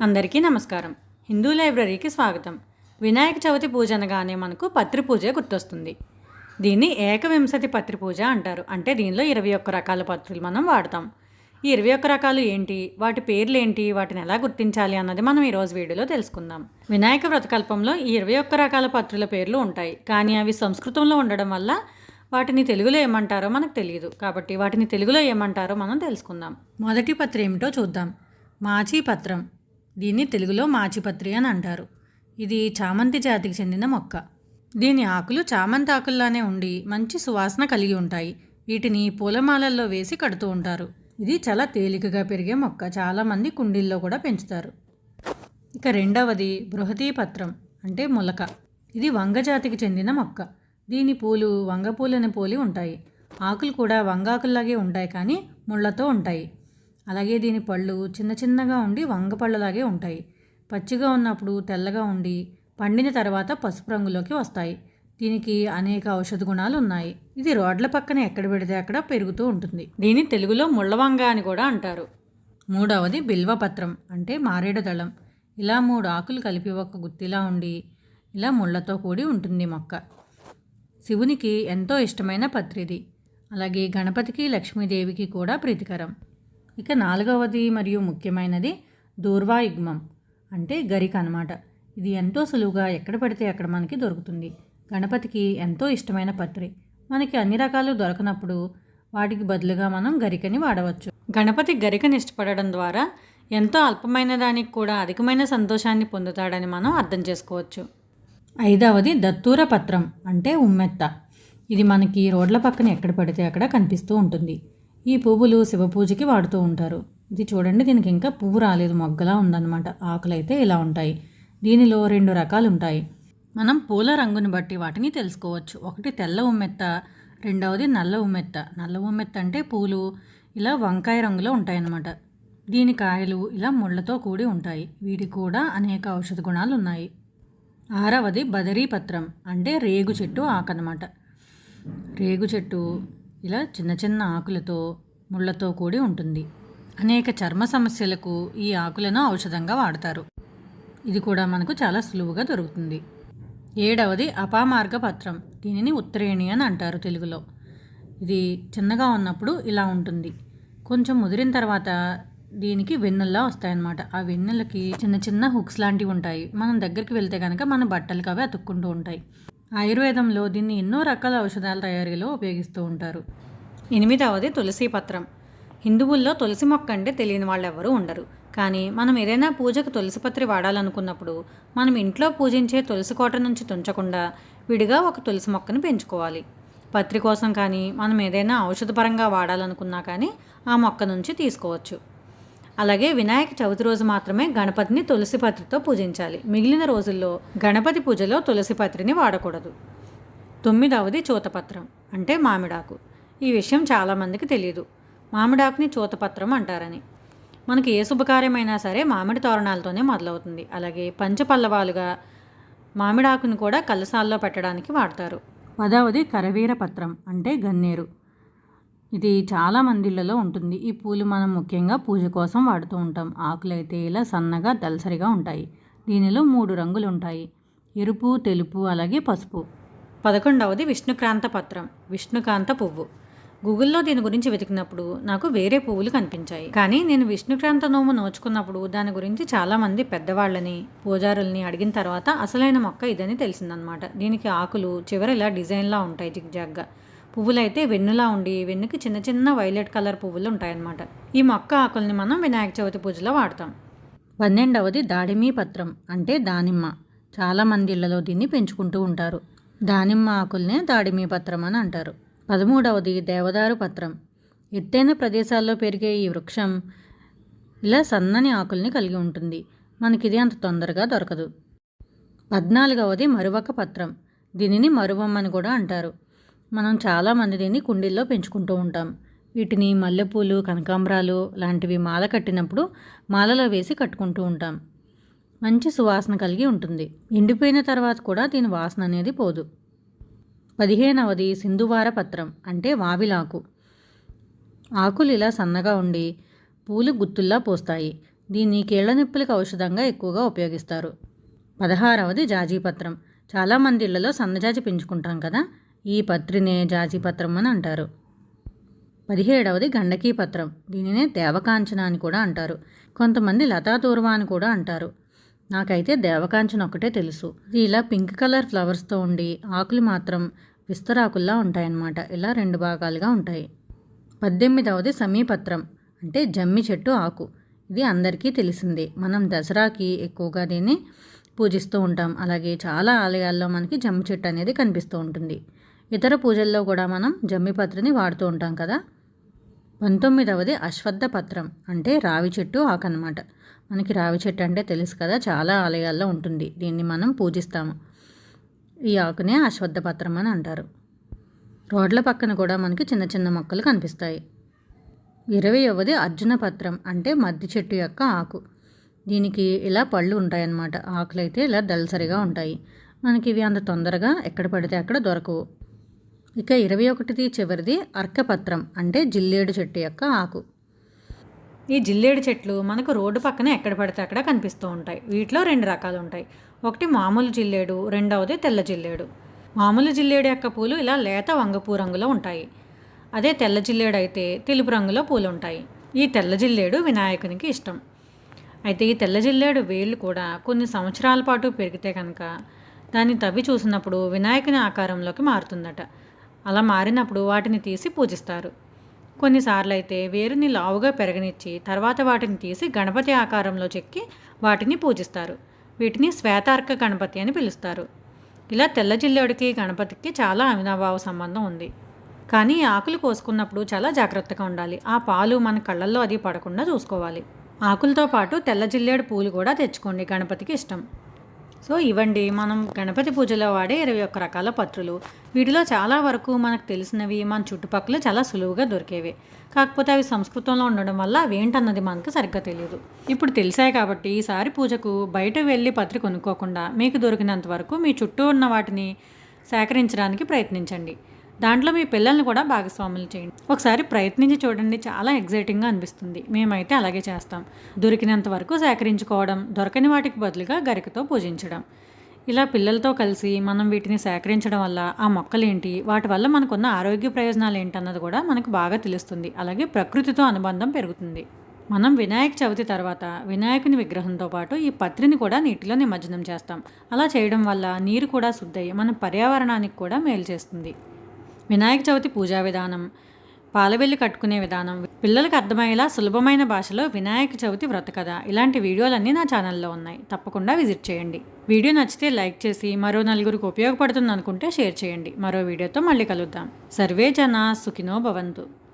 అందరికీ నమస్కారం. హిందూ లైబ్రరీకి స్వాగతం. వినాయక చవితి పూజ అనగానే మనకు పత్రి పూజ గుర్తొస్తుంది. దీన్ని ఏకవింశతి పత్రి పూజ అంటారు. అంటే దీనిలో 21 రకాల పత్రులు మనం వాడతాం. ఈ 21 రకాలు ఏంటి, వాటి పేర్లు ఏంటి, వాటిని ఎలా గుర్తించాలి అన్నది మనం ఈరోజు వీడియోలో తెలుసుకుందాం. వినాయక వ్రతకల్పంలో ఈ 21 రకాల పత్రుల పేర్లు ఉంటాయి. కానీ అవి సంస్కృతంలో ఉండడం వల్ల వాటిని తెలుగులో ఏమంటారో మనకు తెలియదు. కాబట్టి వాటిని తెలుగులో ఏమంటారో మనం తెలుసుకుందాం. మొదటి పత్రి ఏమిటో చూద్దాం. మాచీపత్రం. దీన్ని తెలుగులో మాచిపత్రి అని అంటారు. ఇది చామంతి జాతికి చెందిన మొక్క. దీని ఆకులు చామంతి ఆకుల్లానే ఉండి మంచి సువాసన కలిగి ఉంటాయి. వీటిని పూలమాలల్లో వేసి కడుతూ ఉంటారు. ఇది చాలా తేలికగా పెరిగే మొక్క. చాలామంది కుండీల్లో కూడా పెంచుతారు. ఇక రెండవది బృహతీపత్రం అంటే మొలక. ఇది వంగ జాతికి చెందిన మొక్క. దీని పూలు వంగ పూలను పోలి ఉంటాయి. ఆకులు కూడా వంగాకుల్లాగే ఉంటాయి, కానీ ముళ్ళతో ఉంటాయి. అలాగే దీని పళ్ళు చిన్న చిన్నగా ఉండి వంగ పళ్ళలాగే ఉంటాయి. పచ్చిగా ఉన్నప్పుడు తెల్లగా ఉండి పండిన తర్వాత పసుపు రంగులోకి వస్తాయి. దీనికి అనేక ఔషధ గుణాలు ఉన్నాయి. ఇది రోడ్ల పక్కన ఎక్కడ పెడితే అక్కడ పెరుగుతూ ఉంటుంది. దీని తెలుగులో ముళ్ళవంగ అని కూడా అంటారు. మూడవది బిల్వపత్రం అంటే మారేడు దళం. ఇలా 3 ఆకులు కలిపి ఒక గుత్తిలా ఉండి ఇలా ముళ్ళతో కూడి ఉంటుంది మొక్క. శివునికి ఎంతో ఇష్టమైన పత్రిది. అలాగే గణపతికి లక్ష్మీదేవికి కూడా ప్రీతికరం. ఇక నాలుగవది మరియు ముఖ్యమైనది దూర్వాయుగ్మం అంటే గరిక అన్నమాట. ఇది ఎంతో సులువుగా ఎక్కడ పడితే అక్కడ మనకి దొరుకుతుంది. గణపతికి ఎంతో ఇష్టమైన పత్రి. మనకి అన్ని రకాలు దొరకనప్పుడు వాటికి బదులుగా మనం గరికని వాడవచ్చు. గణపతి గరికని ఇష్టపడడం ద్వారా ఎంతో అల్పమైన దానికి కూడా అధికమైన సంతోషాన్ని పొందుతాడని మనం అర్థం చేసుకోవచ్చు. ఐదవది దత్తూర పత్రం అంటే ఉమ్మెత్త. ఇది మనకి రోడ్ల పక్కన ఎక్కడ పడితే అక్కడ కనిపిస్తూ ఉంటుంది. ఈ పువ్వులు శివపూజకి వాడుతూ ఉంటారు. ఇది చూడండి, దీనికి ఇంకా పువ్వు రాలేదు, మొగ్గలా ఉందన్నమాట. ఆకులైతే ఇలా ఉంటాయి. దీనిలో 2 రకాలు ఉంటాయి. మనం పూల రంగుని బట్టి వాటిని తెలుసుకోవచ్చు. ఒకటి తెల్ల ఉమ్మెత్త, రెండవది నల్ల ఉమ్మెత్త. నల్ల ఉమ్మెత్త అంటే పూలు ఇలా వంకాయ రంగులో ఉంటాయన్నమాట. దీని కాయలు ఇలా ముళ్ళతో కూడి ఉంటాయి. వీటికి కూడా అనేక ఔషధ గుణాలు ఉన్నాయి. ఆరవది బదరీపత్రం అంటే రేగు చెట్టు ఆకన్నమాట. రేగు చెట్టు ఇలా చిన్న చిన్న ఆకులతో ముళ్ళతో కూడి ఉంటుంది. అనేక చర్మ సమస్యలకు ఈ ఆకులను ఔషధంగా వాడతారు. ఇది కూడా మనకు చాలా సులువుగా దొరుకుతుంది. ఏడవది అపామార్గ పత్రం. దీనిని ఉత్తరేణి అని అంటారు తెలుగులో. ఇది చిన్నగా ఉన్నప్పుడు ఇలా ఉంటుంది. కొంచెం ముదిరిన తర్వాత దీనికి వెన్నెల్లా వస్తాయన్నమాట. ఆ వెన్నెలకి చిన్న చిన్న హుక్స్ లాంటివి ఉంటాయి. మనం దగ్గరికి వెళ్తే కనుక మన బట్టలకు అవి అతుక్కుంటూ ఉంటాయి. ఆయుర్వేదంలో దీన్ని ఎన్నో రకాల ఔషధాల తయారీలో ఉపయోగిస్తూ ఉంటారు. ఎనిమిదవది తులసి పత్రం. హిందువుల్లో తులసి మొక్క అంటే తెలియని వాళ్ళు ఎవరూ ఉండరు. కానీ మనం ఏదైనా పూజకు తులసి పత్రి వాడాలనుకున్నప్పుడు మనం ఇంట్లో పూజించే తులసి కోట నుంచి తుంచకుండా విడిగా ఒక తులసి మొక్కను పెంచుకోవాలి. పత్రి కోసం కానీ మనం ఏదైనా ఔషధపరంగా వాడాలనుకున్నా కానీ ఆ మొక్క నుంచి తీసుకోవచ్చు. అలాగే వినాయక చవితి రోజు మాత్రమే గణపతిని తులసి పత్రితో పూజించాలి. మిగిలిన రోజుల్లో గణపతి పూజలో తులసి పత్రిని వాడకూడదు. 9వది చూతపత్రం అంటే మామిడాకు. ఈ విషయం చాలామందికి తెలియదు. మామిడాకుని చూతపత్రం అంటారని. మనకి ఏ శుభకార్యమైనా సరే మామిడి తోరణాలతోనే మొదలవుతుంది. అలాగే పంచపల్లవాలుగా మామిడాకుని కూడా కలశాల్లో పెట్టడానికి వాడతారు. 10వది కరవీర పత్రం అంటే గన్నేరు. ఇది చాలా మందిళ్ళలో ఉంటుంది. ఈ పూలు మనం ముఖ్యంగా పూజ కోసం వాడుతూ ఉంటాం. ఆకులైతే ఇలా సన్నగా దళసరిగా ఉంటాయి. దీనిలో 3 రంగులు ఉంటాయి: ఎరుపు, తెలుపు, అలాగే పసుపు. 11వది విష్ణుక్రాంత పత్రం. విష్ణుకాంత పువ్వు. గూగుల్లో దీని గురించి వెతికినప్పుడు నాకు వేరే పువ్వులు కనిపించాయి. కానీ నేను విష్ణుక్రాంత నోము నోచుకున్నప్పుడు దాని గురించి చాలామంది పెద్దవాళ్ళని, పూజారుల్ని అడిగిన తర్వాత అసలైన మొక్క ఇదని తెలిసిందనమాట. దీనికి ఆకులు చివర ఇలా డిజైన్లా ఉంటాయి జిగ్జాగ్గా. పువ్వులైతే వెన్నులా ఉండి వెన్నుకి చిన్న చిన్న వైలెట్ కలర్ పువ్వులు ఉంటాయన్నమాట. ఈ మొక్క ఆకుల్ని మనం వినాయక చవితి పూజలో వాడతాం. 12వది దాడిమీ పత్రం అంటే దానిమ్మ. చాలామంది ఇళ్లలో దీన్ని పెంచుకుంటూ ఉంటారు. దానిమ్మ ఆకుల్నే దాడిమీ పత్రం అని అంటారు. 13వది దేవదారు పత్రం. ఎత్తైన ప్రదేశాల్లో పెరిగే ఈ వృక్షం ఇలా సన్నని ఆకుల్ని కలిగి ఉంటుంది. మనకిది అంత తొందరగా దొరకదు. 14వది మరువక పత్రం. దీనిని మరువమ్మ అని కూడా అంటారు. మనం చాలామంది దీన్ని కుండీల్లో పెంచుకుంటూ ఉంటాం. వీటిని మల్లెపూలు, కనకాంబరాలు లాంటివి మాల కట్టినప్పుడు మాలలో వేసి కట్టుకుంటూ ఉంటాం. మంచి సువాసన కలిగి ఉంటుంది. ఎండిపోయిన తర్వాత కూడా దీని వాసన అనేది పోదు. 15వది సింధువార పత్రం అంటే వావిలాకు. ఆకులు ఇలా సన్నగా ఉండి పూలు గుత్తుల్లా పూస్తాయి. దీన్ని కీళ్ల నొప్పులకు ఔషధంగా ఎక్కువగా ఉపయోగిస్తారు. 16వది జాజీపత్రం. చాలామంది ఇళ్లలో సన్నజాజి పెంచుకుంటాం కదా, ఈ పత్రినే జాజీపత్రం అని అంటారు. 17వది గండకీ పత్రం. దీనినే దేవకాంచన అని కూడా అంటారు. కొంతమంది లతాదూర్వ అని కూడా అంటారు. నాకైతే దేవకాంచన ఒకటే తెలుసు. ఇది ఇలా పింక్ కలర్ ఫ్లవర్స్తో ఉండి ఆకులు మాత్రం విస్తరాకుల్లా ఉంటాయన్నమాట. ఇలా 2 భాగాలుగా ఉంటాయి. 18వది సమీపత్రం అంటే జమ్మి చెట్టు ఆకు. ఇది అందరికీ తెలిసిందే. మనం దసరాకి ఎక్కువగా దీన్ని పూజిస్తూ ఉంటాం. అలాగే చాలా ఆలయాల్లో మనకి జమ్మి చెట్టు అనేది కనిపిస్తూ ఉంటుంది. ఇతర పూజల్లో కూడా మనం జమ్మిపత్రిని వాడుతూ ఉంటాం కదా. 19వది అశ్వత్థ పత్రం అంటే రావి చెట్టు ఆకు అన్నమాట. మనకి రావి చెట్టు అంటే తెలుసు కదా, చాలా ఆలయాల్లో ఉంటుంది. దీన్ని మనం పూజిస్తాము. ఈ ఆకునే అశ్వత్థ పత్రం అని అంటారు. రోడ్ల పక్కన కూడా మనకి చిన్న చిన్న మొక్కలు కనిపిస్తాయి. 20వది అర్జున పత్రం అంటే మద్ది చెట్టు యొక్క ఆకు. దీనికి ఇలా పళ్ళు ఉంటాయన్నమాట. ఆకులు అయితే ఇలా దళసరిగా ఉంటాయి. మనకి ఇవి అంత తొందరగా ఎక్కడ పడితే అక్కడ దొరకవు. ఇక 21ది చివరిది అర్కపత్రం అంటే జిల్లేడు చెట్టు యొక్క ఆకు. ఈ జిల్లేడు చెట్లు మనకు రోడ్డు పక్కన ఎక్కడ పడితే అక్కడ కనిపిస్తూ ఉంటాయి. వీటిలో 2 రకాలు ఉంటాయి. ఒకటి మామూలు జిల్లేడు, రెండవది తెల్ల జిల్లేడు. మామూలు జిల్లేడు యొక్క పూలు ఇలా లేత వంగపూ రంగులో ఉంటాయి. అదే తెల్ల జిల్లేడు అయితే తెలుపు రంగులో పూలు ఉంటాయి. ఈ తెల్ల జిల్లేడు వినాయకునికి ఇష్టం. అయితే ఈ తెల్ల జిల్లేడు వేళ్ళు కూడా కొన్ని సంవత్సరాల పాటు పెరిగితే కనుక దాన్ని తవ్వి చూసినప్పుడు వినాయకుని ఆకారంలోకి మారుతుందట. అలా మారినప్పుడు వాటిని తీసి పూజిస్తారు. కొన్నిసార్లు అయితే వేరుని లావుగా పెరగనిచ్చి తర్వాత వాటిని తీసి గణపతి ఆకారంలో చెక్కి వాటిని పూజిస్తారు. వీటిని శ్వేతార్క గణపతి అని పిలుస్తారు. ఇలా తెల్ల జిల్లేడుకి గణపతికి చాలా అవినాభావ సంబంధం ఉంది. కానీ ఆకులు కోసుకున్నప్పుడు చాలా జాగ్రత్తగా ఉండాలి. ఆ పాలు మన కళ్ళల్లో అది పడకుండా చూసుకోవాలి. ఆకులతో పాటు తెల్ల జిల్లేడు పూలు కూడా తెచ్చుకోండి, గణపతికి ఇష్టం. సో ఇవండి మనం గణపతి పూజలో వాడే 21 రకాల పత్రులు. వీటిలో చాలా వరకు మనకు తెలిసినవి మన చుట్టుపక్కల చాలా సులువుగా దొరికేవి. కాకపోతే అవి సంస్కృతంలో ఉండడం వల్ల అవి ఏంటన్నది మనకు సరిగ్గా తెలియదు. ఇప్పుడు తెలిసాయి కాబట్టి ఈసారి పూజకు బయట వెళ్ళి పత్రి కొనుక్కోకుండా మీకు దొరికినంత వరకు మీ చుట్టూ ఉన్న వాటిని సేకరించడానికి ప్రయత్నించండి. దాంట్లో మీ పిల్లల్ని కూడా భాగస్వాములు చేయండి. ఒకసారి ప్రయత్నించి చూడండి, చాలా ఎగ్జైటింగ్గా అనిపిస్తుంది. మేమైతే అలాగే చేస్తాం. దొరికినంత వరకు సేకరించుకోవడం, దొరకని వాటికి బదులుగా గరికతో పూజించడం. ఇలా పిల్లలతో కలిసి మనం వీటిని సేకరించడం వల్ల ఆ మొక్కలేంటి, వాటి వల్ల మనకున్న ఆరోగ్య ప్రయోజనాలు ఏంటన్నది కూడా మనకు బాగా తెలుస్తుంది. అలాగే ప్రకృతితో అనుబంధం పెరుగుతుంది. మనం వినాయక చవితి తర్వాత వినాయకుని విగ్రహంతో పాటు ఈ పత్రిని కూడా నీటిలో నిమజ్జనం చేస్తాం. అలా చేయడం వల్ల నీరు కూడా శుద్ధి మన పర్యావరణానికి కూడా మేలు చేస్తుంది. వినాయక చవితి పూజా విధానం, పాలవెల్లి కట్టుకునే విధానం, పిల్లలకు అర్థమయ్యేలా సులభమైన భాషలో వినాయక చవితి వ్రత కథ, ఇలాంటి వీడియోలన్నీ నా ఛానల్లో ఉన్నాయి. తప్పకుండా విజిట్ చేయండి. వీడియో నచ్చితే లైక్ చేసి మరో నలుగురికి ఉపయోగపడుతుంది అనుకుంటే షేర్ చేయండి. మరో వీడియోతో మళ్ళీ కలుద్దాం. సర్వే జనా సుఖినో భవంతు.